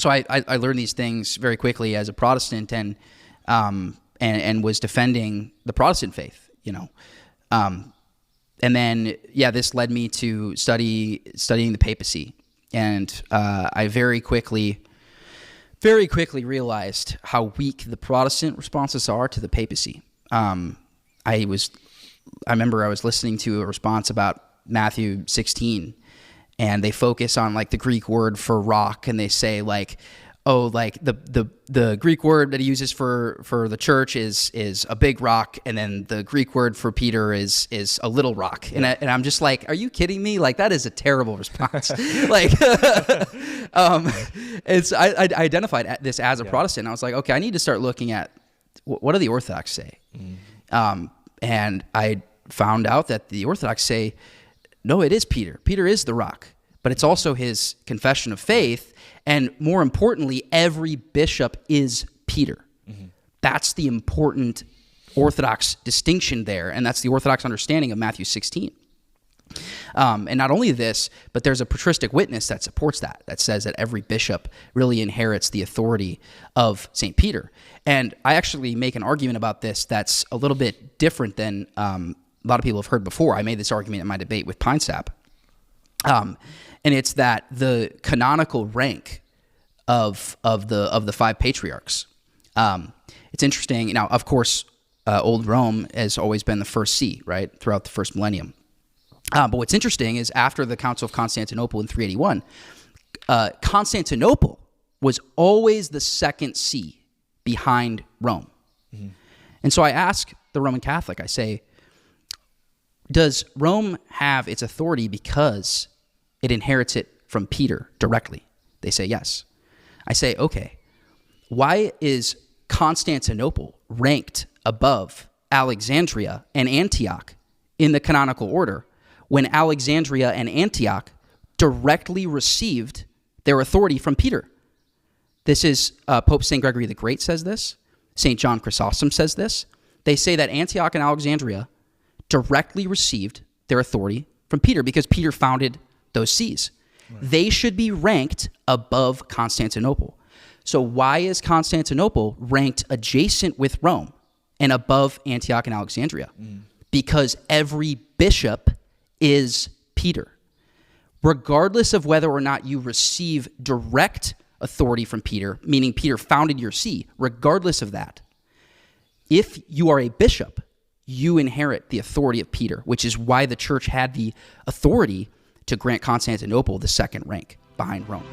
So I learned these things very quickly as a Protestant, and was defending the Protestant faith, and then this led me to studying the papacy, and I very quickly realized how weak the Protestant responses are to the papacy. I remember I was listening to a response about Matthew 16, and they focus on like the Greek word for rock, and they say like, oh, like the Greek word that he uses for the church is a big rock, and then the Greek word for Peter is a little rock. And I'm just like, are you kidding me? Like, that is a terrible response. Like, I identified this as a Protestant. I was like, okay, I need to start looking at what do the Orthodox say? And I found out that the Orthodox say, no, it is Peter. Peter is the rock, but it's also his confession of faith. And more importantly, every bishop is Peter. That's the important Orthodox distinction there, and that's the Orthodox understanding of Matthew 16. And not only this, but there's a patristic witness that supports that says that every bishop really inherits the authority of St. Peter. And I actually make an argument about this that's a little bit different than a lot of people have heard before. I made this argument in my debate with Pinesap. And it's that the canonical rank of the five patriarchs. It's interesting. Now, of course, Old Rome has always been the first see, right, throughout the first millennium. But what's interesting is after the Council of Constantinople in 381, Constantinople was always the second see behind Rome. And so I ask the Roman Catholic, I say, does Rome have its authority because it inherits it from Peter directly? They say yes. I say, okay, why is Constantinople ranked above Alexandria and Antioch in the canonical order when Alexandria and Antioch directly received their authority from Peter? This is Pope St. Gregory the Great says this. St. John Chrysostom says this. They say that Antioch and Alexandria directly received their authority from Peter because Peter founded those sees. Right. They should be ranked above Constantinople. So why is Constantinople ranked adjacent with Rome and above Antioch and Alexandria? Because every bishop is Peter. Regardless of whether or not you receive direct authority from Peter, meaning Peter founded your see, regardless of that, if you are a bishop, you inherit the authority of Peter, which is why the church had the authority to grant Constantinople the second rank behind Rome.